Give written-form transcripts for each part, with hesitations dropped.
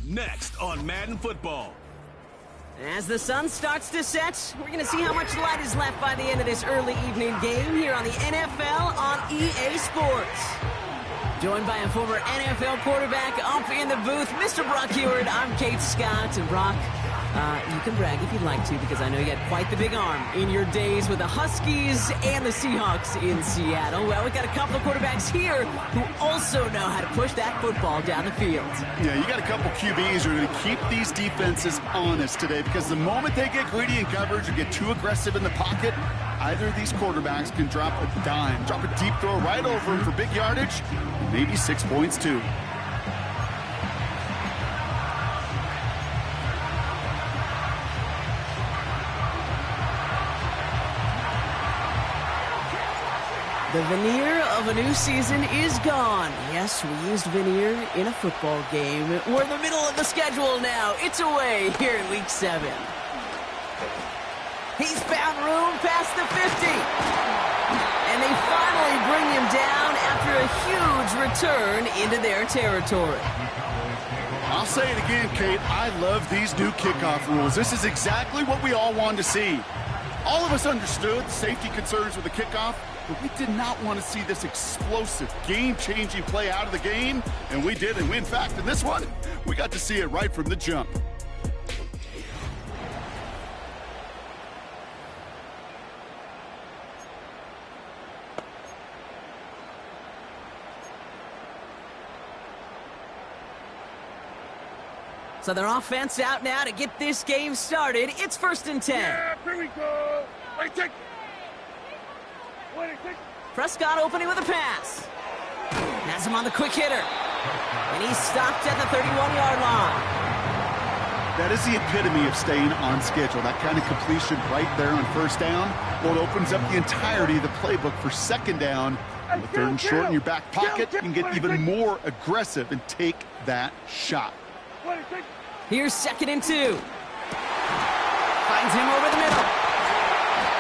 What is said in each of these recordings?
Next on Madden Football. As the sun starts to set, we're going to see how much light is left by the end of this early evening game here on the NFL on EA Sports. Joined by a former NFL quarterback up in the booth, Mr. Brock Heward. I'm Kate Scott. And Brock, you can brag if you'd like to, because I know you had quite the big arm in your days with the Huskies and the Seahawks in Seattle. Well, we've got a couple of quarterbacks here who also know how to push that football down the field. Yeah, you got a couple QBs who are going to keep these defenses honest today, because the moment they get greedy in coverage or get too aggressive in the pocket, either of these quarterbacks can drop a dime, drop a deep throw right over him for big yardage, maybe 6 points too. The veneer of a new season is gone. Yes, we used veneer in a football game. We're in the middle of the schedule now. It's away here in Week 7. He's found room past the 50. And they finally bring him down after a huge return into their territory. I'll say it again, Kate. I love these new kickoff rules. This is exactly what we all wanted to see. All of us understood safety concerns with the kickoff, but we did not want to see this explosive, game-changing play out of the game, and we did. And in fact, in this one, we got to see it right from the jump. So their offense out now to get this game started. It's 1st and 10. Yeah, here we go. Prescott opening with a pass. Has him on the quick hitter. And he's stopped at the 31-yard line. That is the epitome of staying on schedule. That kind of completion right there on 1st down. Well, it opens up the entirety of the playbook for 2nd down. With 3rd and short in your back pocket, you can get even more aggressive and take that shot. Here's 2nd and 2. Finds him over the middle.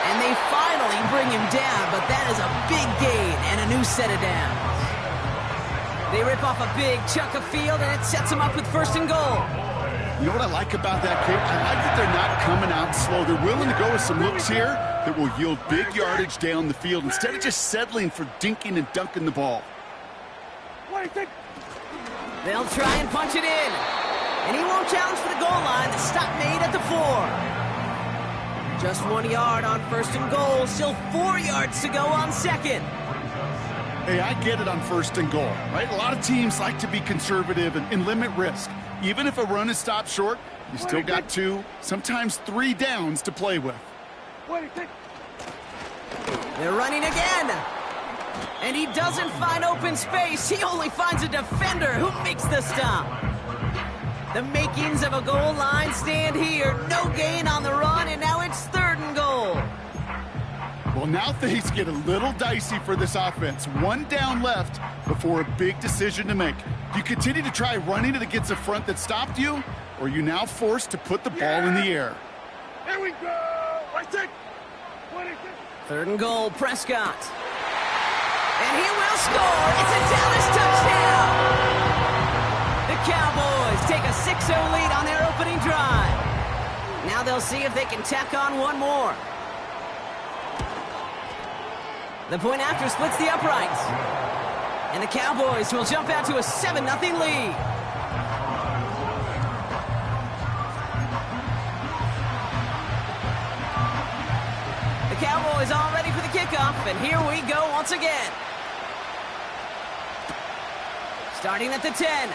And they finally bring him down, but that is a big gain and a new set of downs. They rip off a big chunk of field, and it sets them up with 1st and goal. You know what I like about that, Kate? I like that they're not coming out slow. They're willing to go with some looks here that will yield big yardage down the field instead of just settling for dinking and dunking the ball. They'll try and punch it in. And he won't challenge for the goal line. The stop made at the 4. Just 1 yard on 1st and goal. Still 4 yards to go on 2nd. Hey, I get it on 1st and goal, right? A lot of teams like to be conservative and limit risk. Even if a run is stopped short, you still got 2, sometimes 3 downs to play with. They're running again. And he doesn't find open space. He only finds a defender who makes the stop. The makings of a goal line stand here. No gain on the run, and now it's 3rd and goal. Well, now things get a little dicey for this offense. 1 down left before a big decision to make. Do you continue to try running it against a front that stopped you, or are you now forced to put the ball in the air? Here we go. 3rd and goal, Prescott. And he will score. It's a Dallas touchdown. The Cowboys take a 6-0 lead on their opening drive. Now they'll see if they can tack on one more. The point after splits the uprights. And the Cowboys will jump out to a 7-0 lead. The Cowboys all ready for the kickoff, and here we go once again. Starting at the 10.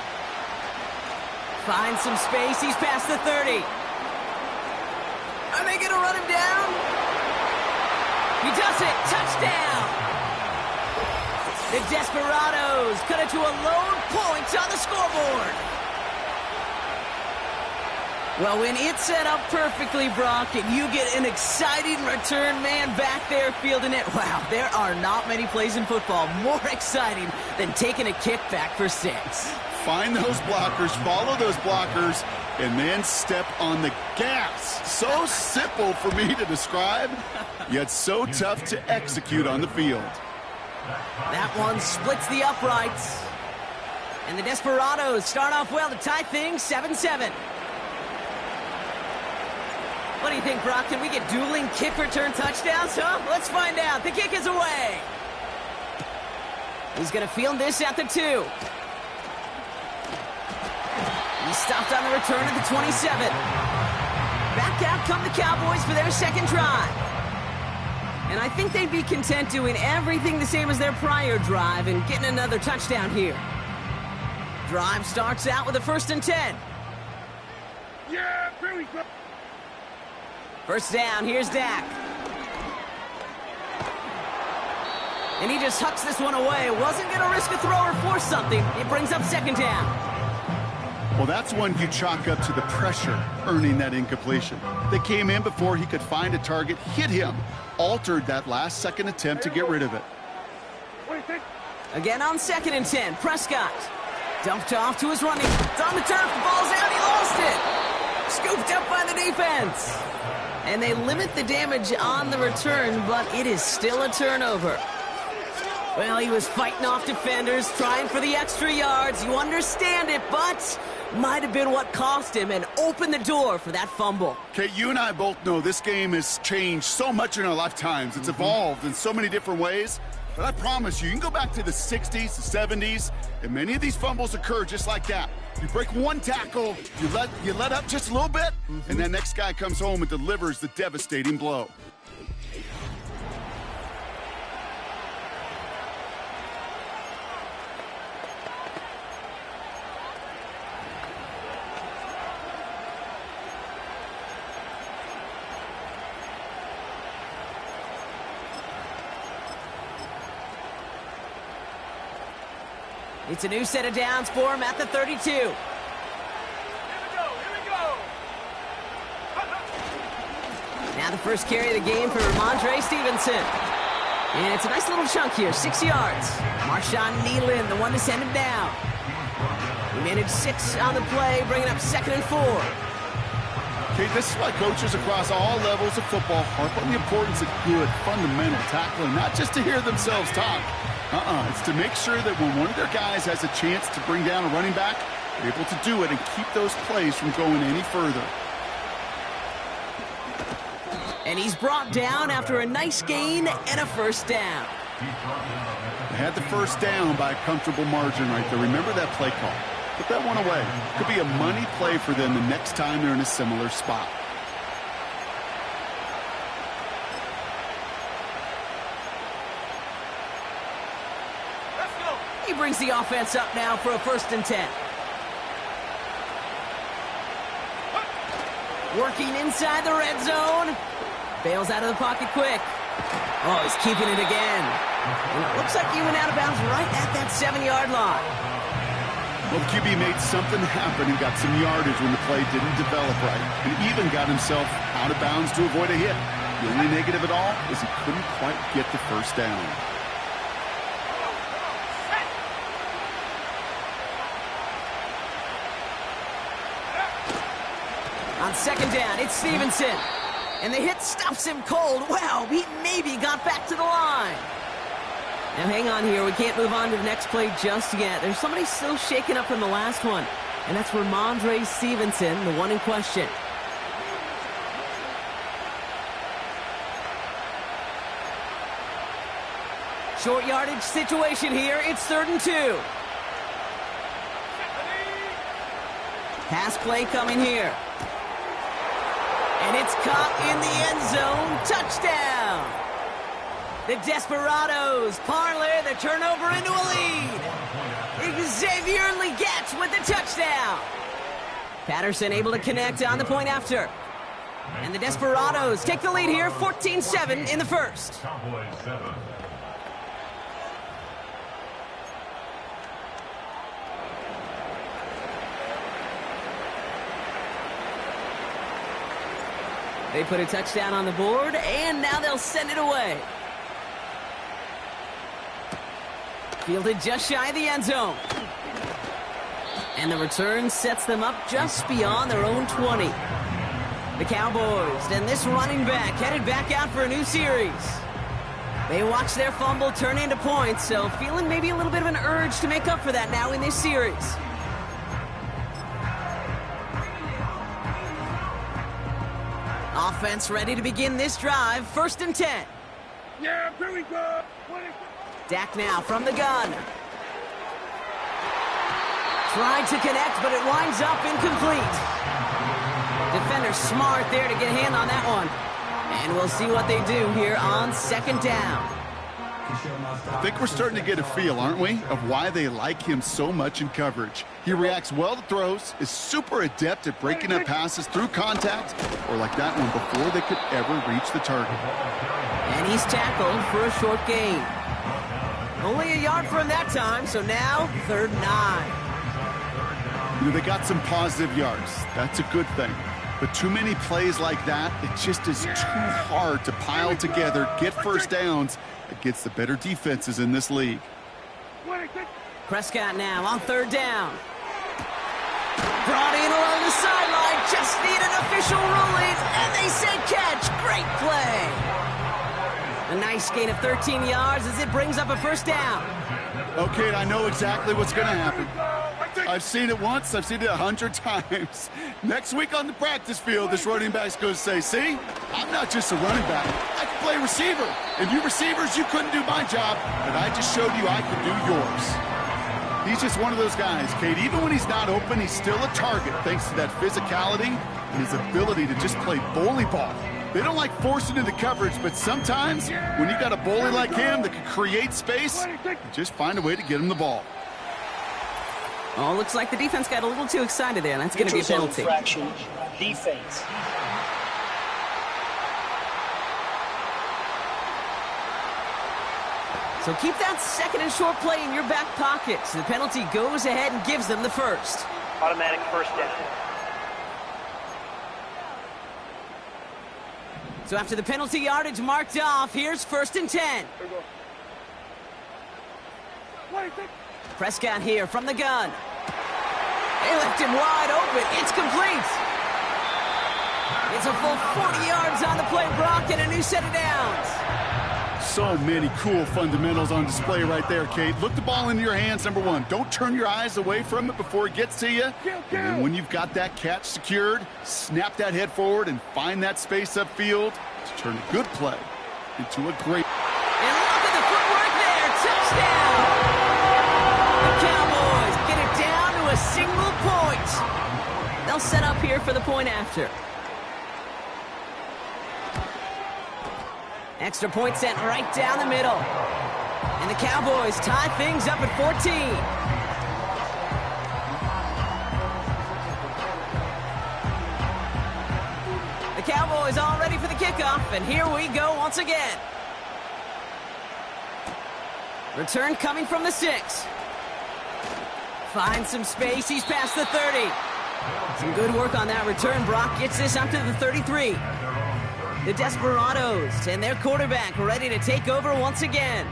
Finds some space. He's past the 30. Are they going to run him down? He does it. Touchdown. The Desperados cut it to a lone point on the scoreboard. Well, when it's set up perfectly, Brock, and you get an exciting return man back there fielding it, wow, there are not many plays in football more exciting than taking a kick back for 6. Find those blockers, follow those blockers, and then step on the gas. So simple for me to describe, yet so tough to execute on the field. That one splits the uprights. And the Desperados start off well to tie things 7-7. What do you think, Brock? Can we get dueling kick return touchdowns, huh? Let's find out. The kick is away. He's going to field this at the 2. He's stopped on the return at the 27. Back out come the Cowboys for their second drive. And I think they'd be content doing everything the same as their prior drive and getting another touchdown here. Drive starts out with a 1st and 10. Yeah, here we go. First down, here's Dak. And he just hucks this one away. Wasn't going to risk a throw or force something. It brings up 2nd down. Well, that's one you chalk up to the pressure earning that incompletion. They came in before he could find a target, hit him, altered that last second attempt to get rid of it. What do you think? Again on 2nd and 10, Prescott. Dumped off to his running. It's on the turf, the ball's out, he lost it. Scooped up by the defense. And they limit the damage on the return, but it is still a turnover. Well, he was fighting off defenders, trying for the extra yards. You understand it, but might have been what cost him and opened the door for that fumble. Okay, you and I both know this game has changed so much in our lifetimes. It's evolved in so many different ways. But I promise you, you can go back to the 60s, the 70s, and many of these fumbles occur just like that. You break one tackle, you let up just a little bit, and that next guy comes home and delivers the devastating blow. It's a new set of downs for him at the 32. Here we go. Now the first carry of the game for Ramondre Stevenson. And it's a nice little chunk here, 6 yards. Marshawn Nealon, the one to send him down. He managed 6 on the play, bringing up 2nd and 4. Okay, this is why coaches across all levels of football harp on the importance of good, fundamental tackling, not just to hear themselves talk. It's to make sure that when one of their guys has a chance to bring down a running back, they're able to do it and keep those plays from going any further. And he's brought down after a nice gain and a 1st down. They had the 1st down by a comfortable margin right there. Remember that play call. Put that one away. Could be a money play for them the next time they're in a similar spot. He brings the offense up now for a 1st and 10. Working inside the red zone. Bails out of the pocket quick. Oh, he's keeping it again. And it looks like he went out of bounds right at that 7-yard line. Well, the QB made something happen and got some yardage when the play didn't develop right. And even got himself out of bounds to avoid a hit. The only negative at all is he couldn't quite get the 1st down. On 2nd down, it's Stevenson. And the hit stops him cold. Wow, he maybe got back to the line. Now hang on here. We can't move on to the next play just yet. There's somebody still shaken up from the last one. And that's Ramondre Stevenson, the one in question. Short yardage situation here. It's 3rd and 2. Pass play coming here. And it's caught in the end zone. Touchdown! The Desperados parlay the turnover into a lead. Xavier Legette with the touchdown. Patterson able to connect on the point after. And the Desperados take the lead here, 14-7 in the 1st. They put a touchdown on the board, and now they'll send it away. Fielded just shy of the end zone. And the return sets them up just beyond their own 20. The Cowboys and this running back headed back out for a new series. They watch their fumble turn into points, so feeling maybe a little bit of an urge to make up for that now in this series. Offense ready to begin this drive. 1st and 10. Yeah, here we go. Dak now from the gun. Tried to connect, but it winds up incomplete. Defender smart there to get a hand on that one. And we'll see what they do here on 2nd down. I think we're starting to get a feel, aren't we, of why they like him so much in coverage. He reacts well to throws, is super adept at breaking up passes through contact, or like that one before they could ever reach the target. And he's tackled for a short gain. Only a yard for him that time, so now 3rd and 9. You know, they got some positive yards. That's a good thing. But too many plays like that, it just is too hard to pile together, get first downs against the better defenses in this league. Prescott now on 3rd down. Brought in along the sideline, just need an official ruling, and they say catch. Great play. A nice gain of 13 yards as it brings up a 1st down. Okay, I know exactly what's going to happen. I've seen it once, I've seen it 100 times. Next week on the practice field, this running back's going to say, see, I'm not just a running back, I can play receiver. And you receivers, you couldn't do my job, but I just showed you I could do yours. He's just one of those guys, Kate. Even when he's not open, he's still a target thanks to that physicality and his ability to just play bully ball. They don't like forcing into coverage, but sometimes when you got a bully like him that can create space, you just find a way to get him the ball. Oh, looks like the defense got a little too excited there. That's going to be a penalty. Infraction, defense. So keep that 2nd and short play in your back pocket. So the penalty goes ahead and gives them the 1st. Automatic 1st down. So after the penalty yardage marked off, here's 1st and 10. Prescott here from the gun. They left him wide open. It's complete. It's a full 40 yards on the play, Brock, and a new set of downs. So many cool fundamentals on display right there, Kate. Look the ball into your hands, number one. Don't turn your eyes away from it before it gets to you. And then when you've got that catch secured, snap that head forward and find that space upfield to turn a good play into a great... And look at the footwork there. Touchdown. The Cowboys get it down to a single point. They'll set up here for the point after. Extra point sent right down the middle. And the Cowboys tie things up at 14. The Cowboys all ready for the kickoff, and here we go once again. Return coming from the 6. Finds some space, he's past the 30. Some good work on that return. Brock gets this up to the 33. The Desperados and their quarterback ready to take over once again.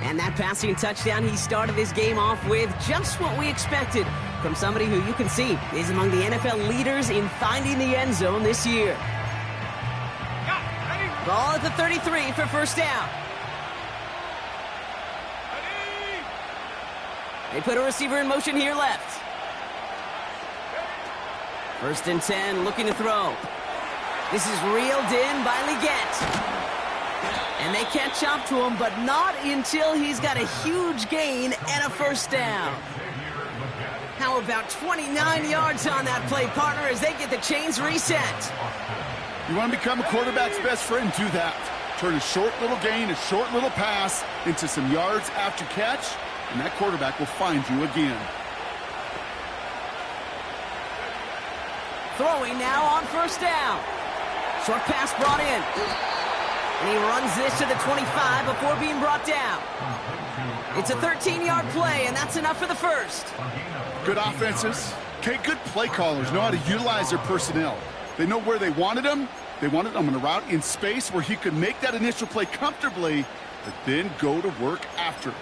And that passing touchdown he started this game off with, just what we expected from somebody who you can see is among the NFL leaders in finding the end zone this year. Ball at the 33 for 1st down. They put a receiver in motion here left. 1st and 10, looking to throw. This is reeled in by Leggett. And they catch up to him, but not until he's got a huge gain and a 1st down. How about 29 yards on that play, partner, as they get the chains reset? You want to become a quarterback's best friend? Do that. Turn a short little gain, a short little pass into some yards after catch, and that quarterback will find you again. Throwing now on 1st down. Short pass brought in. And he runs this to the 25 before being brought down. It's a 13-yard play, and that's enough for the 1st. Good offenses. Okay, good play callers know how to utilize their personnel. They know where they wanted him. They wanted him on a route in space where he could make that initial play comfortably, but then go to work after.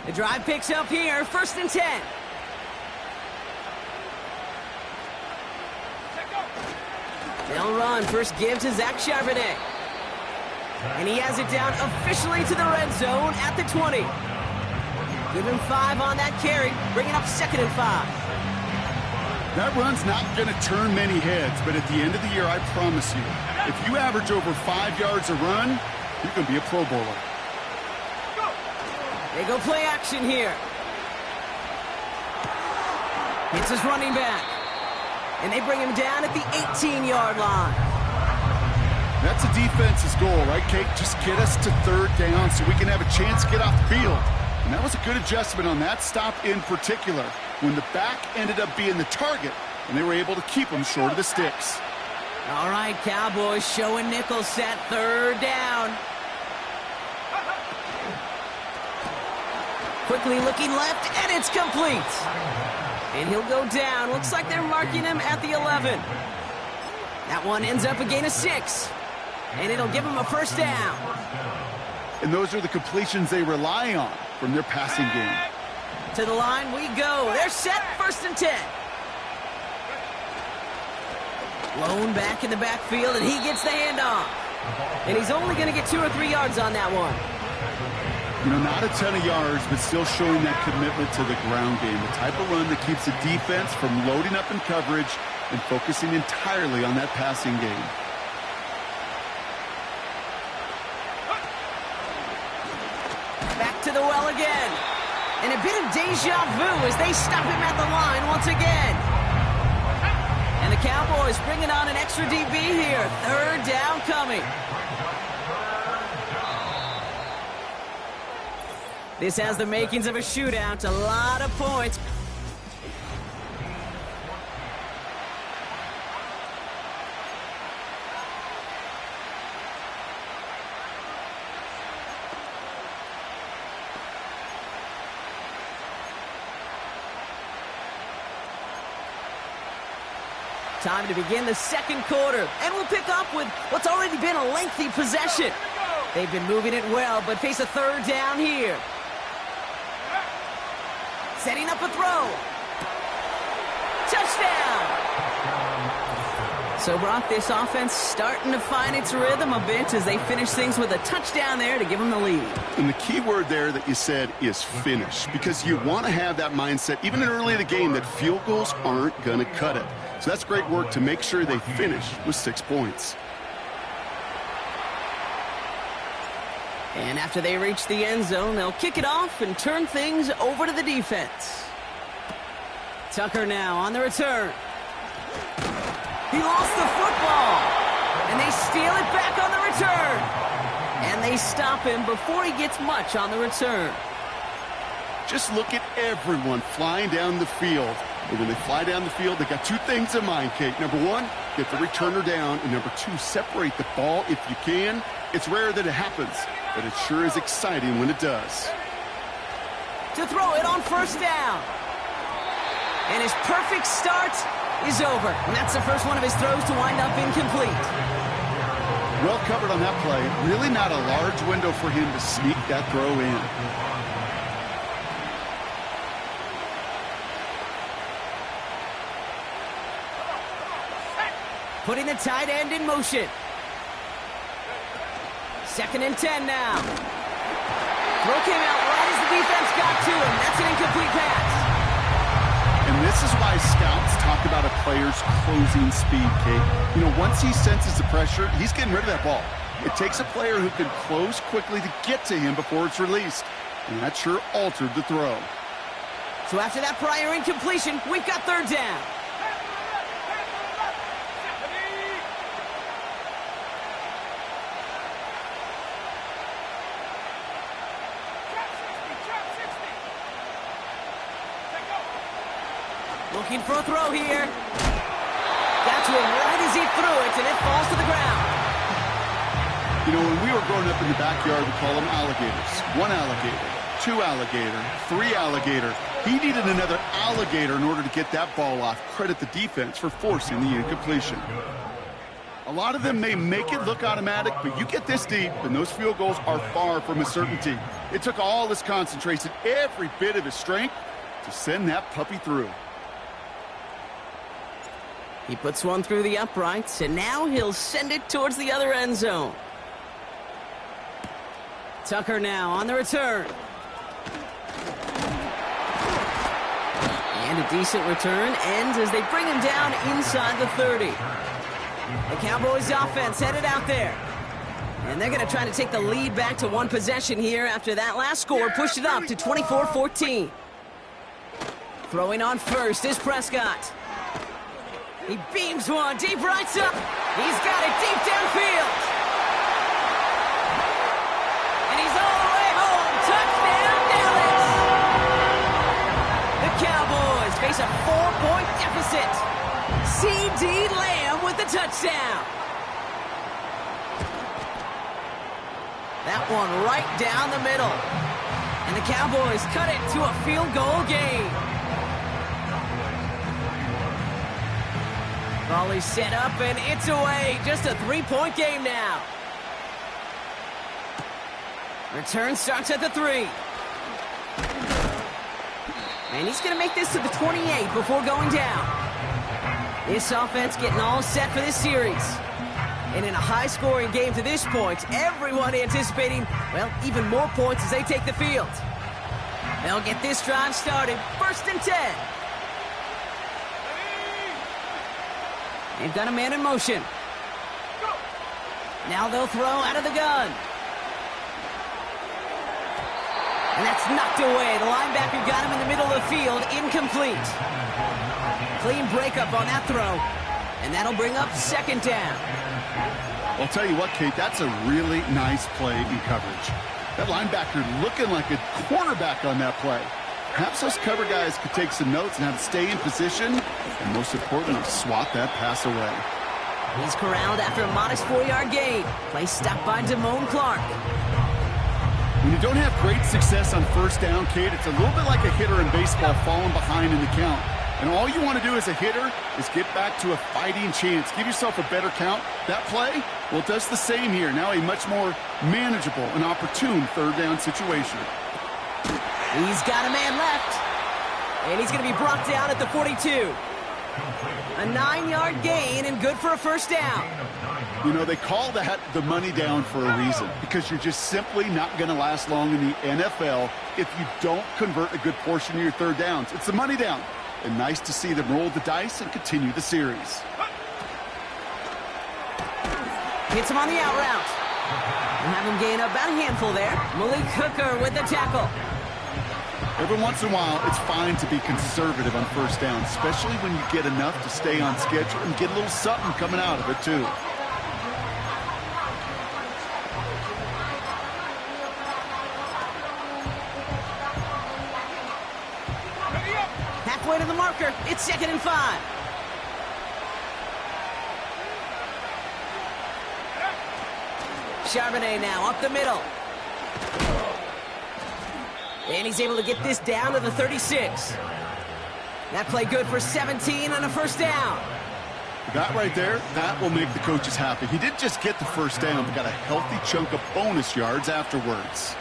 The drive picks up here, 1st and 10. They'll run. First give to Zach Charbonnet. And he has it down officially to the red zone at the 20. Give him 5 on that carry, bringing up 2nd and 5. That run's not going to turn many heads, but at the end of the year, I promise you, if you average over 5 yards a run, you're going to be a Pro Bowler. They go play action here. It's his running back. And they bring him down at the 18-yard line. That's a defense's goal, right, Kate? Just get us to 3rd down so we can have a chance to get off the field. And that was a good adjustment on that stop in particular, when the back ended up being the target, and they were able to keep him short of the sticks. All right, Cowboys showing nickel set, 3rd down. Quickly looking left, and it's complete. And he'll go down. Looks like they're marking him at the 11. That one ends up a gain of 6. And it'll give him a 1st down. And those are the completions they rely on from their passing game. To the line we go. They're set, 1st and 10. Lone back in the backfield, and he gets the handoff. And he's only going to get 2 or 3 yards on that one. You know, not a ton of yards, but still showing that commitment to the ground game. The type of run that keeps the defense from loading up in coverage and focusing entirely on that passing game. Back to the well again. And a bit of deja vu as they stop him at the line once again. And the Cowboys bringing on an extra DB here. 3rd down coming. This has the makings of a shootout. A lot of points. Time to begin the 2nd quarter. And we'll pick up with what's already been a lengthy possession. They've been moving it well, but face a 3rd down here. Setting up a throw. Touchdown! So, Brock, this offense starting to find its rhythm a bit as they finish things with a touchdown there to give them the lead. And the key word there that you said is finish, because you want to have that mindset, even early in the game, that field goals aren't going to cut it. So that's great work to make sure they finish with 6 points. And after they reach the end zone, they'll kick it off and turn things over to the defense. Tucker now on the return. He lost the football. And they steal it back on the return. And they stop him before he gets much on the return. Just look at everyone flying down the field. And when they fly down the field, they got 2 things in mind, Kate. Number 1, get the returner down. And number 2, separate the ball if you can. It's rare that it happens, but it sure is exciting when it does. To throw it on 1st down. And his perfect start is over. And that's the first one of his throws to wind up incomplete. Well covered on that play. Really not a large window for him to sneak that throw in. Putting the tight end in motion. 2nd and 10 now. Throw came out right as the defense got to him. That's an incomplete pass. And this is why scouts talk about a player's closing speed, Kate. You know, once he senses the pressure, he's getting rid of that ball. It takes a player who can close quickly to get to him before it's released. And that sure altered the throw. So after that prior incompletion, we've got 3rd down. Looking for a throw here. Got to him right as he threw it, and it falls to the ground. You know, when we were growing up in the backyard, we call them alligators. 1 alligator, 2 alligator, 3 alligator. He needed another alligator in order to get that ball off. Credit the defense for forcing the incompletion. A lot of them may make it look automatic, but you get this deep, and those field goals are far from a certainty. It took all his concentration, every bit of his strength, to send that puppy through. He puts one through the uprights, and now he'll send it towards the other end zone. Tucker now on the return. And a decent return ends as they bring him down inside the 30. The Cowboys offense headed out there. And they're going to try to take the lead back to one possession here after that last score pushed it up to 24-14. Throwing on first is Prescott. He beams one deep right side. He's got it deep downfield. And he's all the way home. Touchdown, Dallas. The Cowboys face a 4-point deficit. C.D. Lamb with the touchdown. That one right down the middle. And the Cowboys cut it to a field goal game. Volley set up and it's away. Just a 3-point game now. Return starts at the 3. And he's going to make this to the 28 before going down. This offense getting all set for this series. And in a high-scoring game to this point, everyone anticipating, well, even more points as they take the field. They'll get this drive started. 1st and 10. They've got a man in motion. Now they'll throw out of the gun. And that's knocked away. The linebacker got him in the middle of the field. Incomplete. Clean breakup on that throw. And that'll bring up 2nd down. I'll tell you what, Kate, that's a really nice play in coverage. That linebacker looking like a quarterback on that play. Perhaps those cover guys could take some notes on how to stay in position and, most importantly, swat that pass away. He's corralled after a modest 4-yard gain. Play stopped by Damone Clark. When you don't have great success on 1st down, Kate, it's a little bit like a hitter in baseball falling behind in the count. And all you want to do as a hitter is get back to a fighting chance. Give yourself a better count. That play, well, it does the same here. Now a much more manageable and opportune 3rd down situation. He's got a man left. And he's going to be brought down at the 42. A 9-yard gain and good for a 1st down. You know, they call that the money down for a reason, because you're just simply not going to last long in the NFL if you don't convert a good portion of your 3rd downs. It's the money down. And nice to see them roll the dice and continue the series. Hits him on the out route. And have him gain about a handful there. Malik Hooker with the tackle. Every once in a while, it's fine to be conservative on 1st down, especially when you get enough to stay on schedule and get a little something coming out of it, too. Halfway to the marker. It's 2nd and 5. Charbonnet now up the middle. And he's able to get this down to the 36. That play good for 17 on a 1st down. That right there, that will make the coaches happy. He didn't just get the 1st down, but got a healthy chunk of bonus yards afterwards.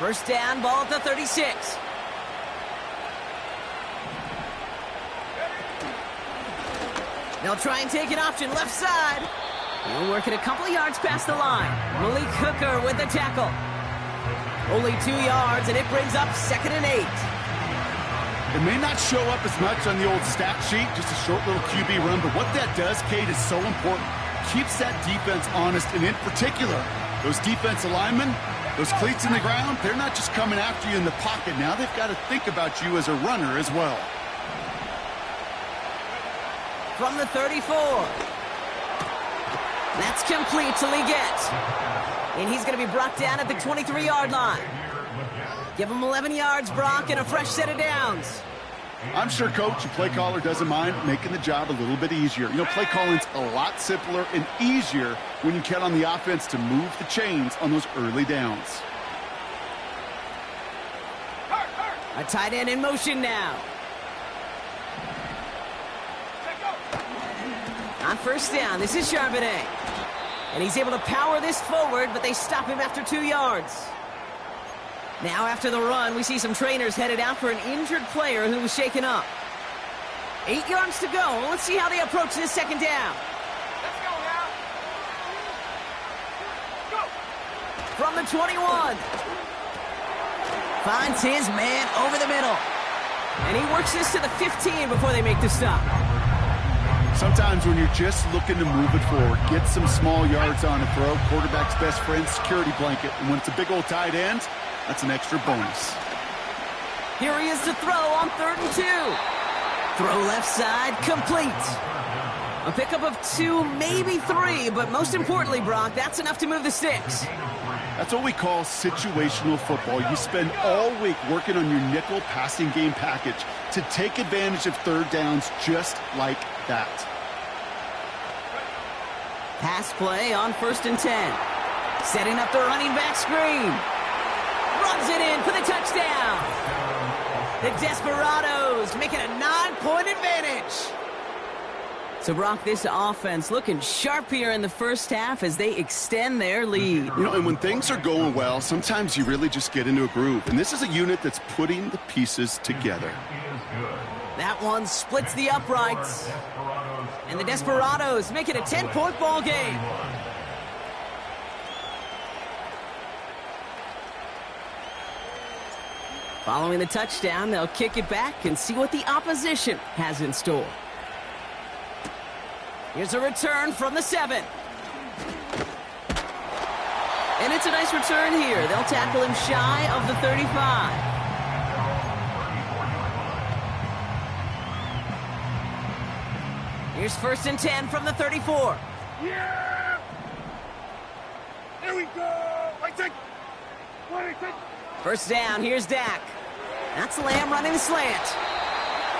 First down, ball at the 36. They'll try and take an option left side. He'll work it a couple of yards past the line. Malik Hooker with the tackle. Only 2 yards, and it brings up 2nd and 8. It may not show up as much on the old stat sheet, just a short little QB run, but what that does, Kate, is so important. Keeps that defense honest, and in particular, those defensive linemen, those cleats in the ground, they're not just coming after you in the pocket. Now they've got to think about you as a runner as well. From the 34. That's complete till he gets. And he's going to be brought down at the 23-yard line. Give him 11 yards, Brock, and a fresh set of downs. I'm sure coach and play caller doesn't mind making the job a little bit easier. You know, play calling's a lot simpler and easier when you count on the offense to move the chains on those early downs. A tight end in motion now. On 1st down, this is Charbonnet. And he's able to power this forward, but they stop him after 2 yards. Now after the run, we see some trainers headed out for an injured player who was shaken up. 8 yards to go. Let's see how they approach this second down. Let's go now. Go. From the 21. Finds his man over the middle. And he works this to the 15 before they make the stop. Sometimes when you're just looking to move it forward, get some small yards on a throw, quarterback's best friend, security blanket. And when it's a big old tight end, that's an extra bonus. Here he is to throw on 3rd and 2. Throw left side, complete. A pickup of 2, maybe 3, but most importantly, Brock, that's enough to move the sticks. That's what we call situational football. You spend all week working on your nickel passing game package to take advantage of third downs just like that. Pass play on 1st and 10. Setting up the running back screen. Runs it in for the touchdown. The Desperados make it a 9-point advantage. So, Brock, this offense looking sharp here in the first half as they extend their lead. You know, and when things are going well, sometimes you really just get into a groove. And this is a unit that's putting the pieces together. That one splits the uprights. And the Desperados make it a 10-point ball game. Following the touchdown, they'll kick it back and see what the opposition has in store. Here's a return from the 7. And it's a nice return here. They'll tackle him shy of the 35. Here's 1st and 10 from the 34. Yeah! Here we go! I take. First down, here's Dak. That's Lamb running the slant.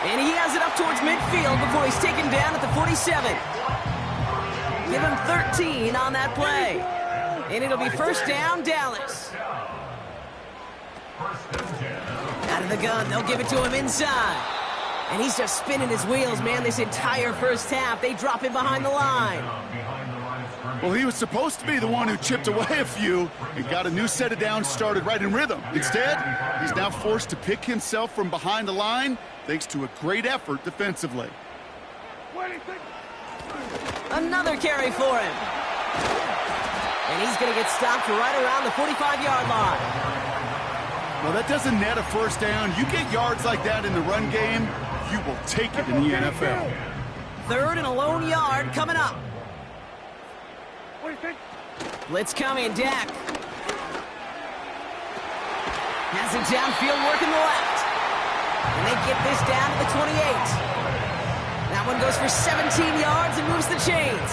And he has it up towards midfield before he's taken down at the 47. Give him 13 on that play. And it'll be first down, Dallas. Out of the gun, they'll give it to him inside. And he's just spinning his wheels, man, this entire first half. They drop him behind the line. Well, he was supposed to be the one who chipped away a few and got a new set of downs started right in rhythm. Instead, he's now forced to pick himself from behind the line thanks to a great effort defensively. Another carry for him. And he's going to get stopped right around the 45-yard line. Well, that doesn't net a first down. You get yards like that in the run game, you will take it in the NFL. 3rd and a lone yard coming up. Blitz coming, Dak. Has it downfield working the left. And they get this down to the 28. That one goes for 17 yards and moves the chains.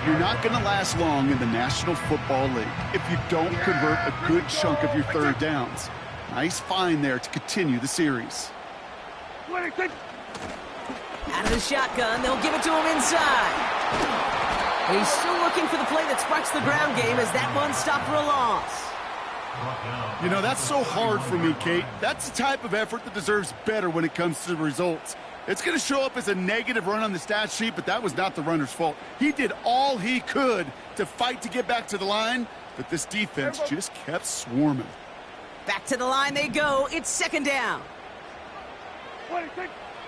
You're not going to last long in the National Football League if you don't convert a good chunk of your third downs. Nice find there to continue the series. Out of the shotgun, they'll give it to him inside. And he's still looking for the play that sparks the ground game as that one stopped for a loss. You know, that's so hard for me, Kate. That's the type of effort that deserves better when it comes to the results. It's going to show up as a negative run on the stat sheet, but that was not the runner's fault. He did all he could to fight to get back to the line, but this defense just kept swarming. Back to the line they go. It's 2nd down.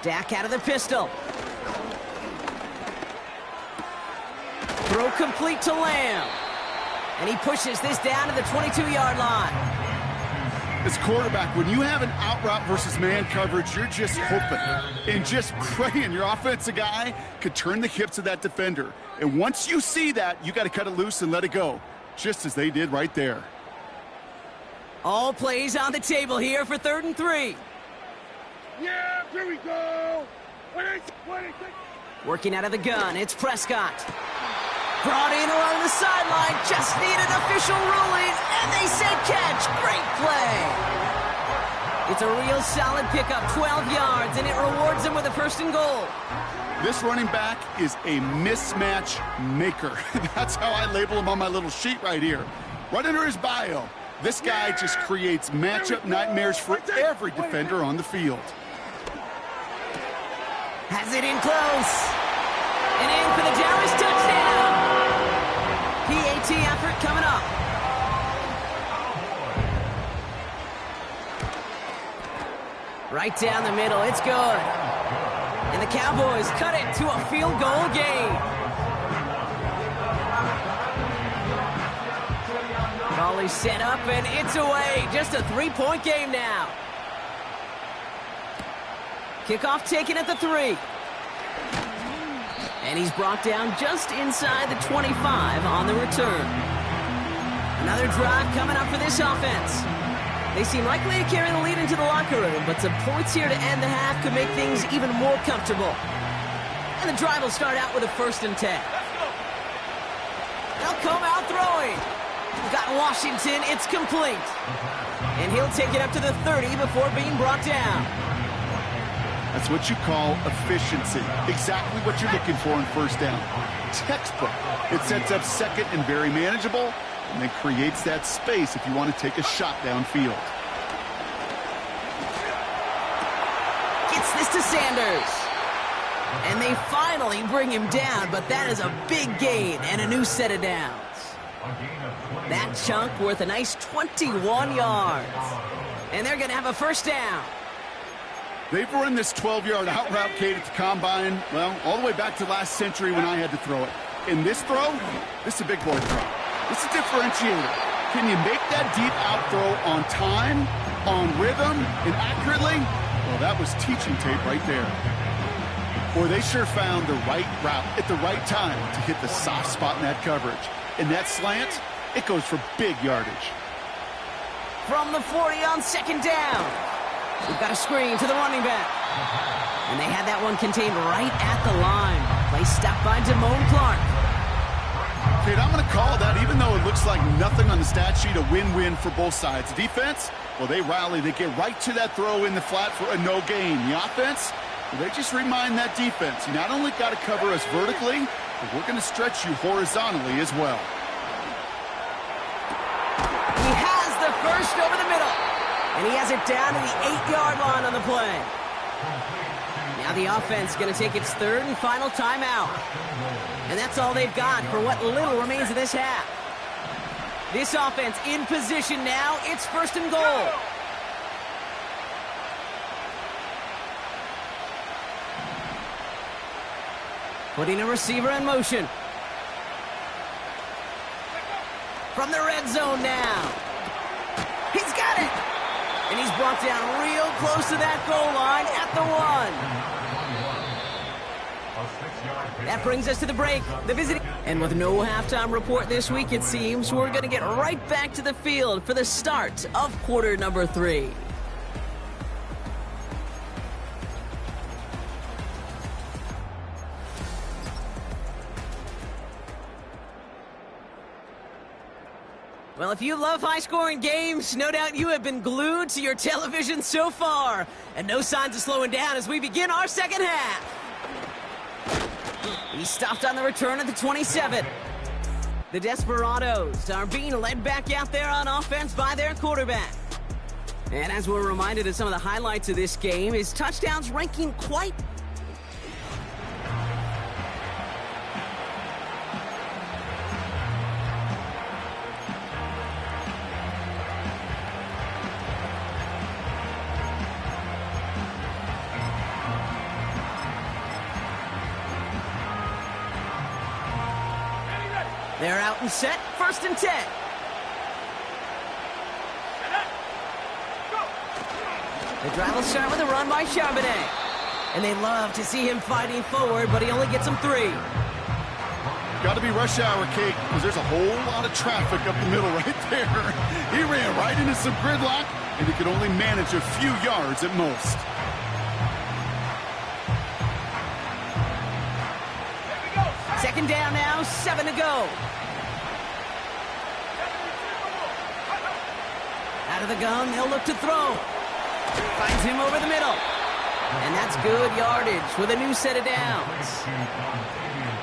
Dak out of the pistol. Throw complete to Lamb. And he pushes this down to the 22-yard line. As quarterback, when you have an out route versus man coverage, you're just hoping and just praying your offensive guy could turn the hips of that defender. And once you see that, you got to cut it loose and let it go, just as they did right there. All plays on the table here for 3rd and 3. Yeah, here we go. Working out of the gun, it's Prescott. Brought in along the sideline, just needed official ruling, and they say catch. Great play. It's a real solid pickup, 12 yards, and it rewards them with a 1st and goal. This running back is a mismatch maker. That's how I label him on my little sheet right here. Right under his bio, this guy just creates matchup nightmares for every defender on the field. Has it in close. And in for the Dallas touchdown. Right down the middle, it's good. And the Cowboys cut it to a field goal game. Ball is set up and it's away. Just a 3-point game now. Kickoff taken at the 3. And he's brought down just inside the 25 on the return. Another drive coming up for this offense. They seem likely to carry the lead into the locker room, but some points here to end the half could make things even more comfortable. And the drive will start out with a 1st and 10. They'll come out throwing. We've got Washington, it's complete. And he'll take it up to the 30 before being brought down. That's what you call efficiency. Exactly what you're looking for in 1st down. Textbook. It sets up 2nd and very manageable, and it creates that space if you want to take a shot downfield. Gets this to Sanders. And they finally bring him down, but that is a big gain and a new set of downs. That chunk worth a nice 21 yards. And they're going to have a 1st down. They've run this 12-yard out route, Kate, at the combine, well, all the way back to last century when I had to throw it. In this throw, this is a big boy throw. This is a differentiator. Can you make that deep out throw on time, on rhythm, and accurately? Well, that was teaching tape right there. Boy, they sure found the right route at the right time to hit the soft spot in that coverage. And that slant, it goes for big yardage. From the 40 on 2nd down. We've got a screen to the running back. And they had that one contained right at the line. Play stopped by Damone Clark. Kate, I'm going to call that, even though it looks like nothing on the stat sheet, a win-win for both sides. Defense, well, they rally. They get right to that throw in the flat for a no gain. The offense, well, they just remind that defense, you not only got to cover us vertically, but we're going to stretch you horizontally as well. He has the 1st over the middle. And he has it down to the 8-yard line on the play. Now the offense going to take its 3rd and final timeout. And that's all they've got for what little remains of this half. This offense in position now. It's 1st and goal. Putting a receiver in motion. From the red zone now. He's got it. And he's brought down real close to that goal line at the 1. That brings us to the break. The visiting. And with no halftime report this week, it seems, we're going to get right back to the field for the start of quarter number 3. Well, if you love high-scoring games, no doubt you have been glued to your television so far. And no signs of slowing down as we begin our 2nd half. He stopped on the return at the 27. The Desperados are being led back out there on offense by their quarterback. And as we're reminded of some of the highlights of this game, his touchdowns ranking quite... They're out and set, 1st and 10. The drive will start with a run by Charbonnet. And they love to see him fighting forward, but he only gets them 3. Got to be rush hour, Kate, because there's a whole lot of traffic up the middle right there. He ran right into some gridlock, and he could only manage a few yards at most. 2nd down now, 7 to go. Out of the gun, they'll look to throw. Finds him over the middle. And that's good yardage with a new set of downs.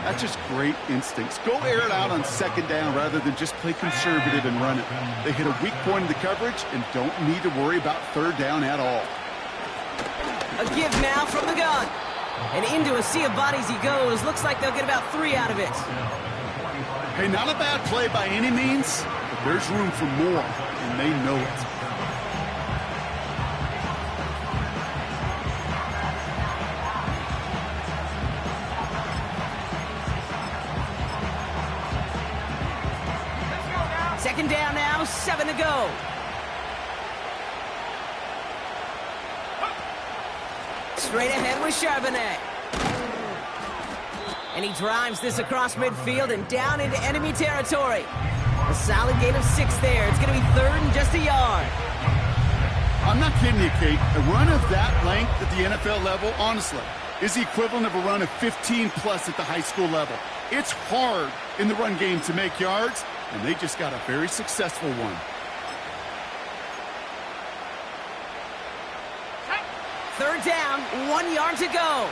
That's just great instincts. Go air it out on 2nd down rather than just play conservative and run it. They hit a weak point in the coverage and don't need to worry about 3rd down at all. A give now from the gun. And into a sea of bodies he goes. Looks like they'll get about 3 out of it. Hey, not a bad play by any means, but there's room for more, and they know it. Second down now, 7 to go. Straight ahead with Charbonnet. And he drives this across midfield and down into enemy territory. A solid gain of 6 there. It's going to be third and just a yard. I'm not kidding you, Kate. A run of that length at the NFL level, honestly, is the equivalent of a run of 15-plus at the high school level. It's hard in the run game to make yards, and they just got a very successful one. Third down, 1 yard to go.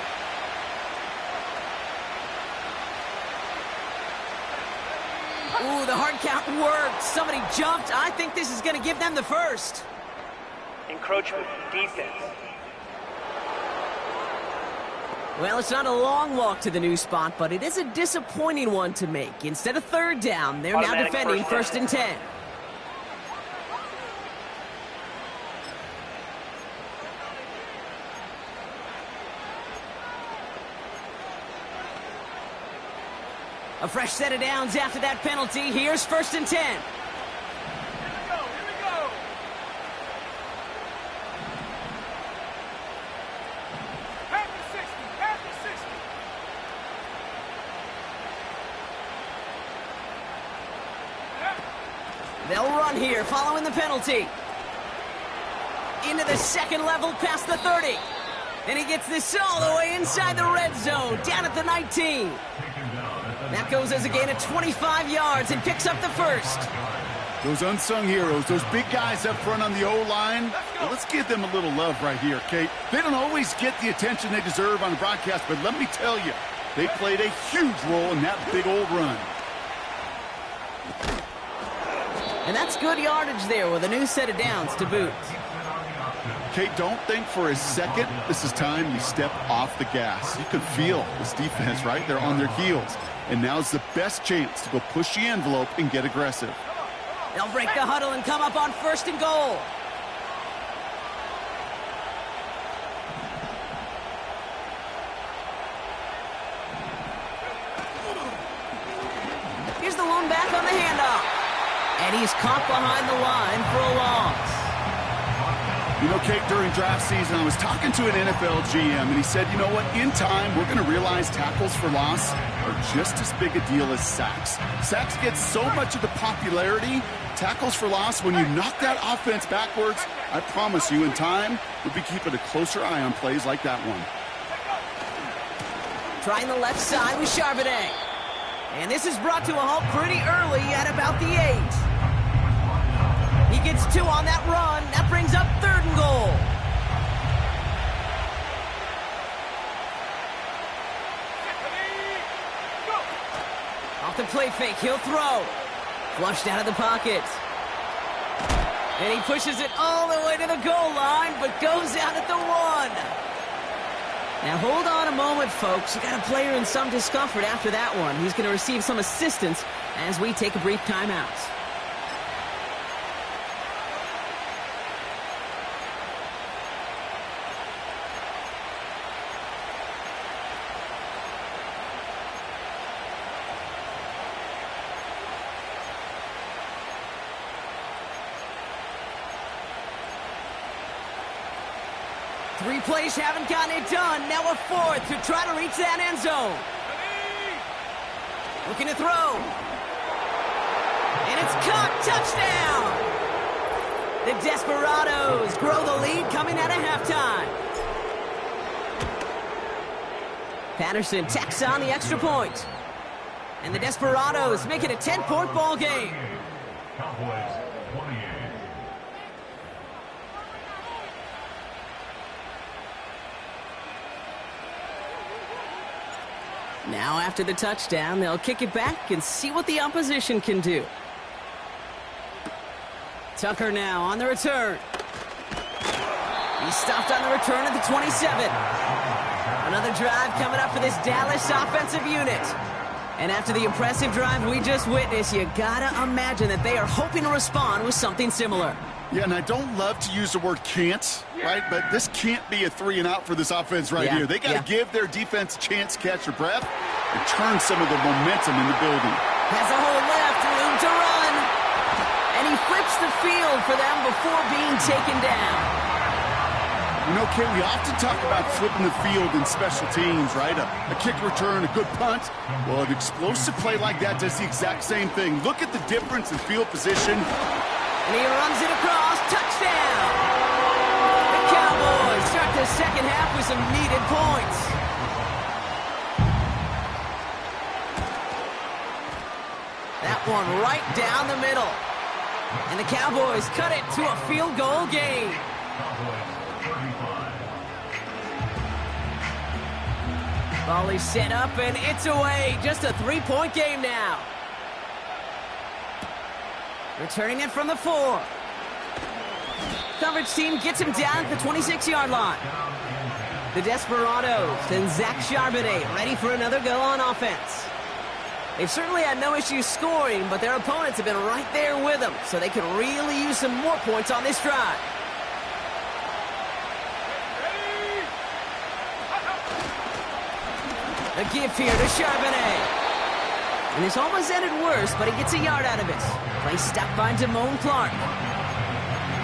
Ooh, the hard count worked. Somebody jumped. I think this is going to give them the first. Encroachment, defense. Well, it's not a long walk to the new spot, but it is a disappointing one to make. Instead of third down, they're now Automatic defending first and 10. A fresh set of downs after that penalty. Here's first and 10. Here we go. Half the 60, half the 60. They'll run here following the penalty. Into the second level past the 30. And he gets this all the way inside the red zone, down at the 19. That goes as a gain of 25 yards and picks up the first. Those unsung heroes, those big guys up front on the O-line, well, let's give them a little love right here, Kate. They don't always get the attention they deserve on the broadcast, but let me tell you, they played a huge role in that big old run. And that's good yardage there with a new set of downs to boot. Kate, don't think for a second this is time you step off the gas. You can feel this defense, right? They're on their heels. And now's the best chance to go push the envelope and get aggressive. They'll break the huddle and come up on first and goal. Here's the lone back on the handoff. And he's caught behind the line for a loss. You know, Kate, during draft season, I was talking to an NFL GM, and he said, you know what, in time, we're going to realize tackles for loss are just as big a deal as sacks. Sacks get so much of the popularity. Tackles for loss, when you knock that offense backwards, I promise you, in time, we'll be keeping a closer eye on plays like that one. Trying the left side with Charbonnet. And this is brought to a halt pretty early at about the 8. He gets 2 on that run. That brings up third and goal. Off the play fake, he'll throw. Flushed out of the pocket. And he pushes it all the way to the goal line, but goes out at the 1. Now hold on a moment, folks. You got a player in some discomfort after that one. He's going to receive some assistance as we take a brief timeout. Three plays haven't gotten it done. Now a fourth to try to reach that end zone. Looking to throw. And it's caught. Touchdown! The Desperados grow the lead coming out of halftime. Patterson tacks on the extra point. And the Desperados make it a 10-point ball game. Now after the touchdown, they'll kick it back and see what the opposition can do. Tucker now on the return. He's stopped on the return at the 27. Another drive coming up for this Dallas offensive unit. And after the impressive drive we just witnessed, you gotta imagine that they are hoping to respond with something similar. Yeah, and I don't love to use the word can't, right? But this can't be a 3-and-out for this offense right here. They got to give their defense a chance to catch their breath and turn some of the momentum in the building. Has a hole left, room to run. field for them before being taken down. You know, Kate, we often talk about flipping the field in special teams, right? A kick return, a good punt. Well, an explosive play like that does the exact same thing. Look at the difference in field position. And he runs it across. Touchdown! The Cowboys start the second half with some needed points. That one right down the middle. And the Cowboys cut it to a field goal game. Volley set up, and it's away. Just a 3-point game now. Returning it from the 4. Coverage team gets him down at the 26-yard line. The Desperados and Zach Charbonnet ready for another go on offense. They've certainly had no issues scoring, but their opponents have been right there with them, so they can really use some more points on this drive. A give here to Charbonnet. And this almost ended worse, but he gets a yard out of it. Play stopped by Damone Clark.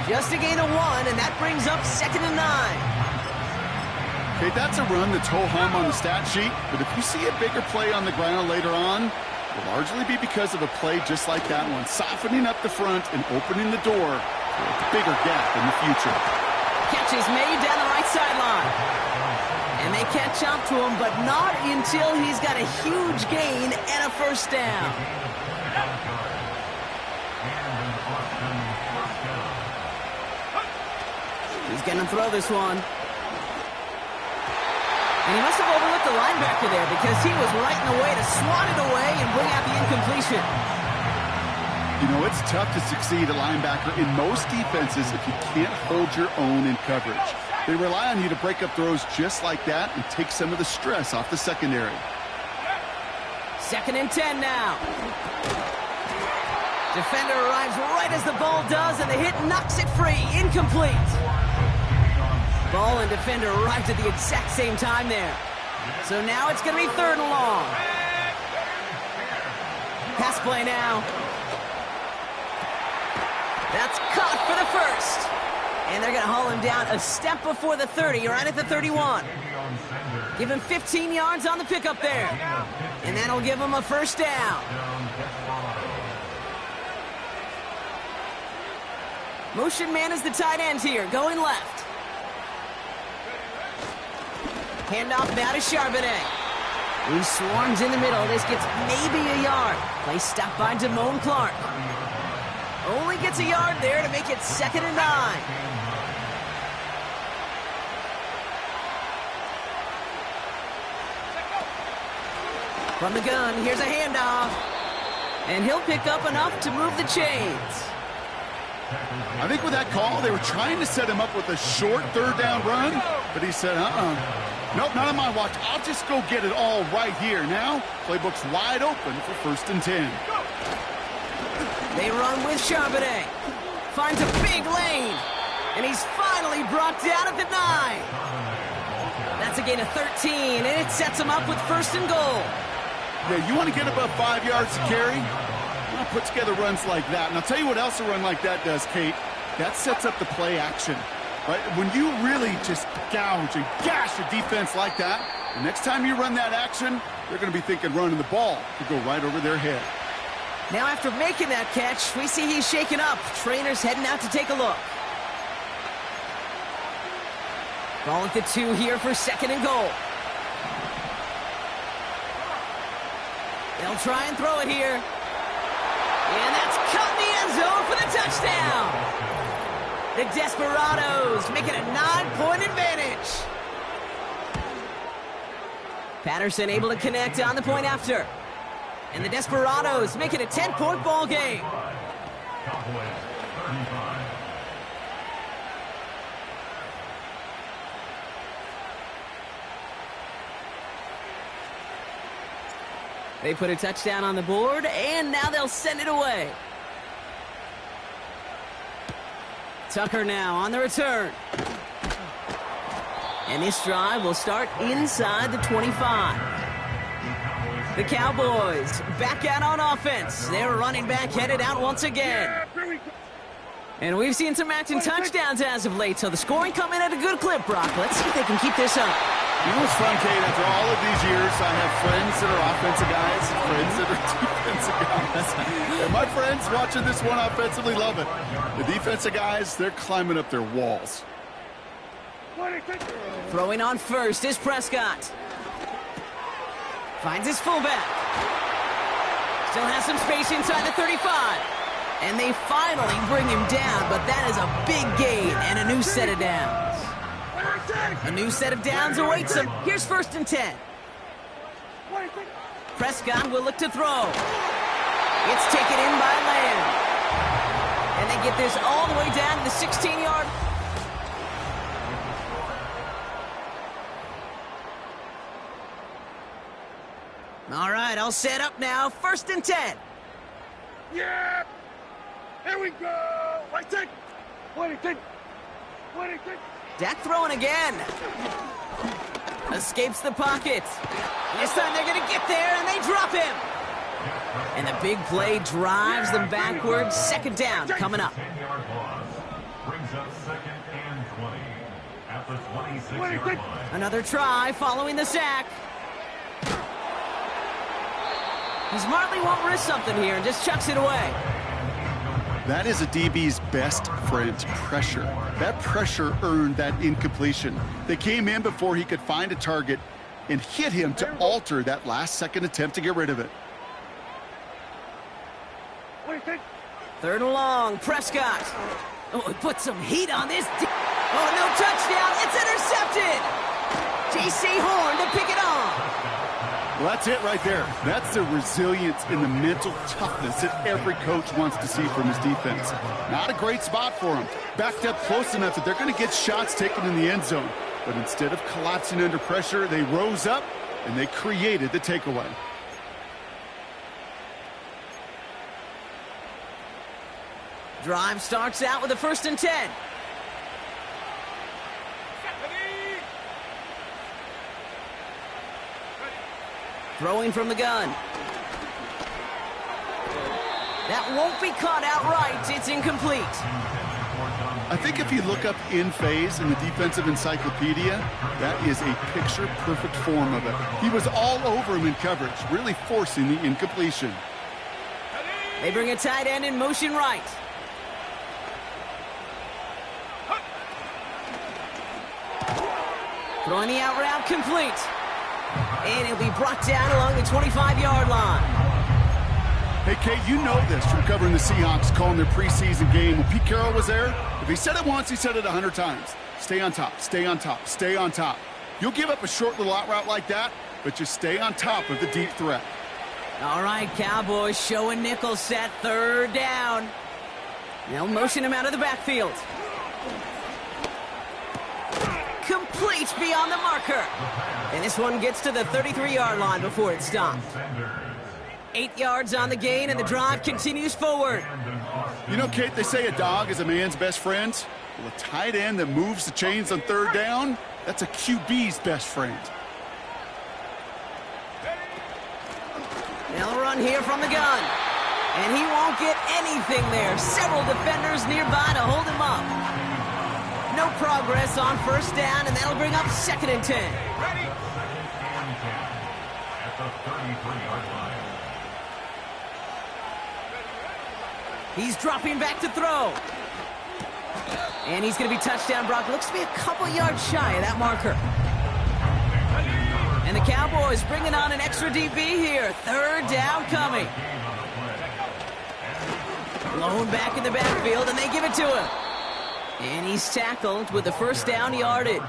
Just a gain of 1, and that brings up 2nd and 9. Okay, that's a run that's ho-hum on the stat sheet, but if you see a bigger play on the ground later on, it will largely be because of a play just like that one, softening up the front and opening the door for a bigger gap in the future. Catch is made down the right sideline. And they catch up to him, but not until he's got a huge gain and a first down. He's going to throw this one. And he must have overlooked the linebacker there because he was right in the way to swat it away and bring out the incompletion. You know, it's tough to succeed at linebacker in most defenses if you can't hold your own in coverage. They rely on you to break up throws just like that and take some of the stress off the secondary. 2nd and 10 now. Defender arrives right as the ball does, and the hit knocks it free. Incomplete. Ball and defender arrived at the exact same time there. So now it's going to be 3rd and long. Pass play now. That's caught for the first. And they're going to haul him down a step before the 30, right at the 31. Give him 15 yards on the pickup there. And that'll give him a first down. Motion man is the tight end here, going left. Handoff now to Charbonnet. He swarms in the middle. This gets maybe a yard. Play stopped by Damone Clark. Only gets a yard there to make it 2nd and 9. From the gun, here's a handoff. And he'll pick up enough to move the chains. I think with that call, they were trying to set him up with a short 3rd down run, but he said, nope, not on my watch. I'll just go get it all right here. Now, playbook's wide open for 1st and 10. They run with Charbonnet. Finds a big lane. And he's finally brought down at the 9. That's a gain of 13, and it sets him up with 1st and goal. Yeah, you want to get above 5 yards to carry? Well, put together runs like that. And I'll tell you what else a run like that does, Kate. That sets up the play action. Right? When you really just gouge and gash a defense like that, the next time you run that action, they're going to be thinking running the ball to go right over their head. Now after making that catch, we see he's shaken up. Trainer's heading out to take a look. Ball at the 2 here for 2nd and goal. They'll try and throw it here. And that's caught in the end zone for the touchdown. The Desperados make it a 9-point advantage. Patterson able to connect on the point after. And the Desperados make it a 10-point ball game. They put a touchdown on the board, and now they'll send it away. Tucker now on the return. And this drive will start inside the 25. The Cowboys back out on offense. Their running back headed out once again. And we've seen some matching touchdowns as of late, so the scoring coming at a good clip, Brock. Let's see if they can keep this up. You know what's fun, Kate? After all of these years, I have friends that are offensive guys, friends that are defensive guys. And my friends watching this one offensively love it. The defensive guys, they're climbing up their walls. Throwing on first is Prescott. Finds his fullback. Still has some space inside the 35. And they finally bring him down, but that is a big gain and a new set of downs. A new set of downs awaits him. Here's 1st and 10. Prescott will look to throw. It's taken in by Lamb. And they get this all the way down to the 16-yard. All right, I'll set up now. 1st and 10. Yeah! Here we go! Right take! 20. Dak throwing again. Escapes the pocket. This time they're going to get there, and they drop him. And the big play drives them backwards. 2nd down coming up. Brings up 2nd and 20 at the 26-yard line. Another try following the sack. He smartly won't risk something here and just chucks it away. That is a DB's best friend, pressure. That pressure earned that incompletion. They came in before he could find a target and hit him to alter that last-second attempt to get rid of it. 3rd and long, Prescott. Oh, he put some heat on this. Oh, no touchdown. It's intercepted. J.C. Horn to pick it off. Well, that's it right there. That's the resilience and the mental toughness that every coach wants to see from his defense. Not a great spot for him. Backed up close enough that they're going to get shots taken in the end zone. But instead of collapsing under pressure, they rose up and they created the takeaway. Drive starts out with a 1st and 10. Throwing from the gun. That won't be caught outright. It's incomplete. I think if you look up in phase in the defensive encyclopedia, that is a picture-perfect form of it. He was all over him in coverage, really forcing the incompletion. They bring a tight end in motion right. Throwing the out route complete. And it'll be brought down along the 25-yard line. Hey, Kate, you know this from covering the Seahawks, calling their preseason game. When Pete Carroll was there, if he said it once, he said it 100 times. Stay on top, stay on top, stay on top. You'll give up a short little out route like that, but just stay on top of the deep threat. All right, Cowboys showing nickel set, 3rd down. They'll motion him out of the backfield. Complete beyond the marker. And this one gets to the 33-yard line before it stops. 8 yards on the gain, and the drive continues forward. You know, Kate, they say a dog is a man's best friend. Well, a tight end that moves the chains on 3rd down, that's a QB's best friend. They'll run here from the gun. And he won't get anything there. Several defenders nearby to hold him up. No progress on 1st down, and that'll bring up 2nd and 10. Ready? At the 33-yard line. He's dropping back to throw. And he's going to be touchdown, Brock. Looks to be a couple yards shy of that marker. And the Cowboys bringing on an extra DB here. 3rd down coming. Blown back in the backfield, and they give it to him. And he's tackled with the 1st down yardage.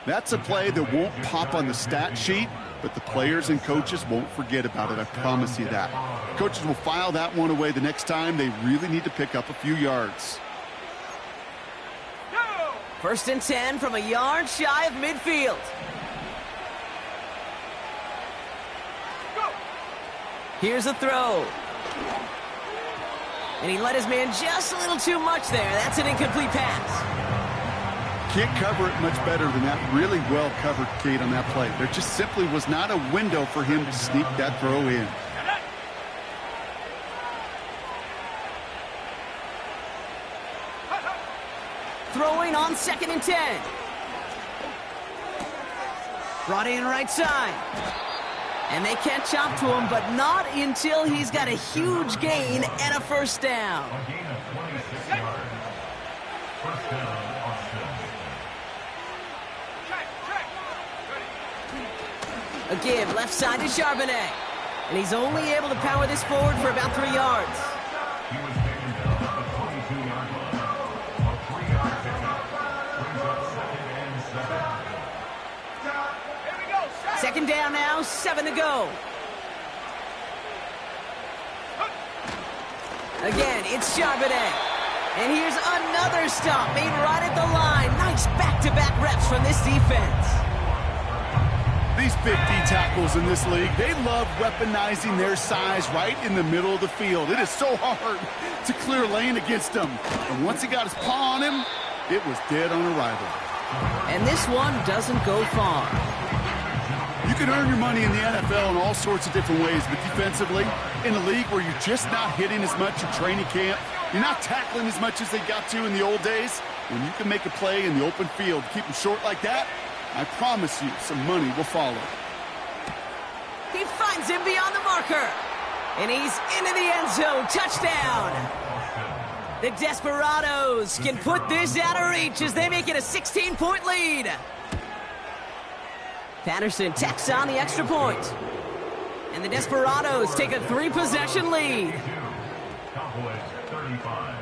That's a play that won't pop on the stat sheet, but the players and coaches won't forget about it. I promise you that. Coaches will file that one away the next time they really need to pick up a few yards. 1st and 10 from a yard shy of midfield. Here's a throw. And he let his man just a little too much there. That's an incomplete pass. Can't cover it much better than that. Really well covered, Kate, on that play. There just simply was not a window for him to sneak that throw in. on 2nd and 10. Brought in right side. And they catch up to him, but not until he's got a huge gain and a first down. A gain of 26 yards. First down, Austin. A give left side to Charbonnet. And he's only able to power this forward for about 3 yards. He was taken down at the 22-yard line. A 3-yard pickup brings up 2nd and 7. 2nd down now, 7 to go. Again, it's Charbonnet. And here's another stop made right at the line. Nice back-to-back reps from this defense. These big D tackles in this league, they love weaponizing their size right in the middle of the field. It is so hard to clear lane against them. And once he got his paw on him, it was dead on arrival. And this one doesn't go far. You can earn your money in the NFL in all sorts of different ways, but defensively, in a league where you're just not hitting as much in training camp, you're not tackling as much as they got to in the old days, when you can make a play in the open field, keep them short like that, I promise you some money will follow. He finds him beyond the marker. And he's into the end zone. Touchdown. The Desperados can put this out of reach as they make it a 16-point lead. Patterson tacks on the extra point. And the Desperados take a 3-possession lead. Cowboys 35.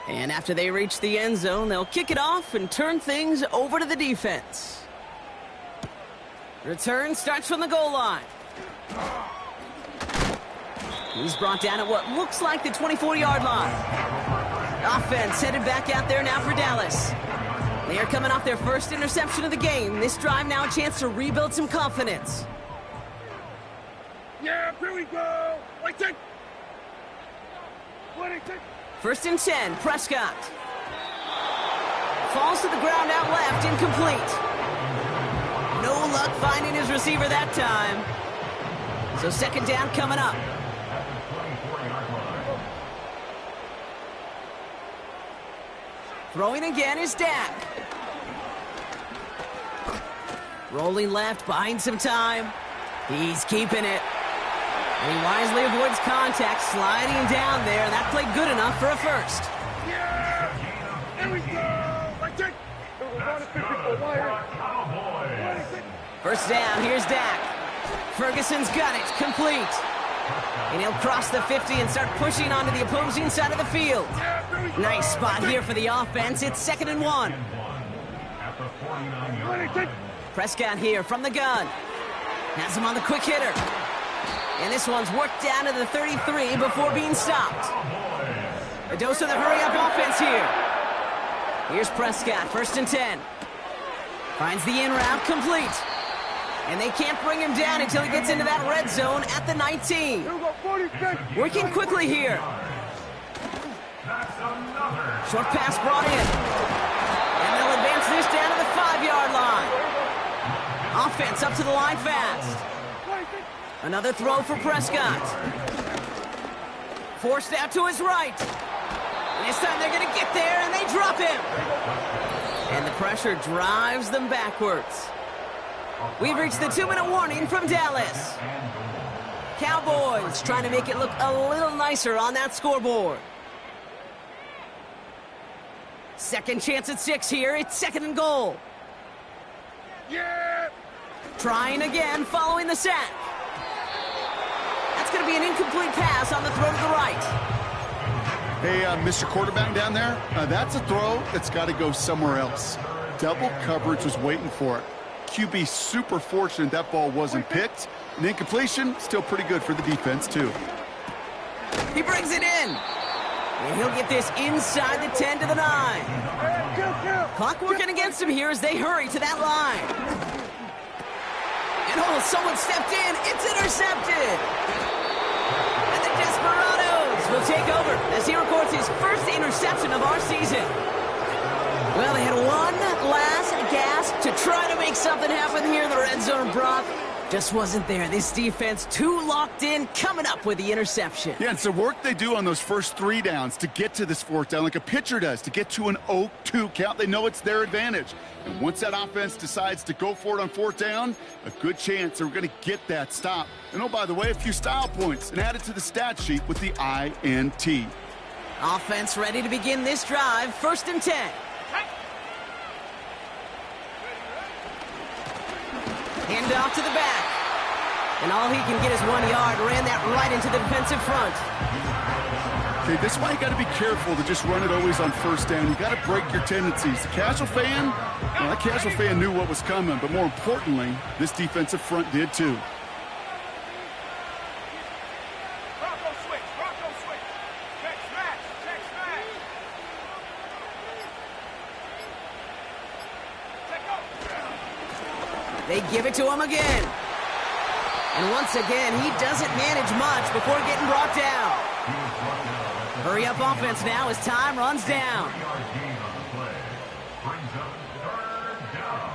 And after they reach the end zone, they'll kick it off and turn things over to the defense. Return starts from the goal line. He's brought down at what looks like the 24-yard line. Offense headed back out there now for Dallas. They are coming off their first interception of the game. This drive now a chance to rebuild some confidence. Yeah, here we go. Wait, take. First and 10, Prescott. Falls to the ground out left, incomplete. No luck finding his receiver that time. So 2nd down coming up. Throwing again is Dak. Rolling left, buying some time. He's keeping it. And he wisely avoids contact, sliding down there, and that played good enough for a first. Yeah! Here we go! Wait, take. First down, here's Dak. Ferguson's got it, complete. And he'll cross the 50 and start pushing onto the opposing side of the field. Nice spot here for the offense. It's 2nd and 1. Prescott here from the gun. Has him on the quick hitter. And this one's worked down to the 33 before being stopped. A dose of the hurry-up offense here. Here's Prescott, 1st and 10. Finds the in route, complete. And they can't bring him down until he gets into that red zone at the 19. Working quickly here. Short pass brought in. And they'll advance this down to the 5-yard line. Offense up to the line fast. Another throw for Prescott. Forced out to his right. And this time they're going to get there, and they drop him. And the pressure drives them backwards. We've reached the 2-minute warning from Dallas. Cowboys trying to make it look a little nicer on that scoreboard. Second chance at 6 here. It's 2nd and goal. Yeah! Trying again following the sack. That's going to be an incomplete pass on the throw to the right. Hey, Mr. Quarterback down there, that's a throw that's got to go somewhere else. Double coverage was waiting for it. QB super fortunate that ball wasn't picked. And incompletion, still pretty good for the defense, too. He brings it in. And he'll get this inside the 10 to the 9. Clock working against him here as they hurry to that line. And oh, someone stepped in. It's intercepted. And the Desperados will take over as he records his first interception of our season. Well, they had one last gasp to try to make something happen here in the red zone, Brock. Just wasn't there. This defense too locked in, coming up with the interception. Yeah, it's the work they do on those first 3 downs to get to this 4th down, like a pitcher does, to get to an 0-2 count. They know it's their advantage. And once that offense decides to go for it on 4th down, a good chance they're going to get that stop. And oh, by the way, a few style points and add it to the stat sheet with the INT. Offense ready to begin this drive. 1st and 10. Hand off to the back. And all he can get is 1 yard. Ran that right into the defensive front. Okay, this is why you got to be careful to just run it always on 1st down. You got to break your tendencies. The casual fan, well, that casual fan knew what was coming, but more importantly, this defensive front did too. Bronco switch. Check smash. They give it to him again. And once again, he doesn't manage much before getting brought down. Hurry up offense now as time runs down. 3-yard gain on the play. Brings up 3rd down.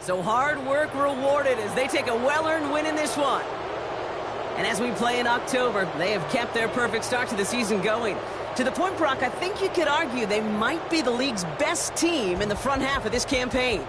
So hard work rewarded as they take a well-earned win in this one. And as we play in October, they have kept their perfect start to the season going. To the point, Brock, I think you could argue they might be the league's best team in the front half of this campaign.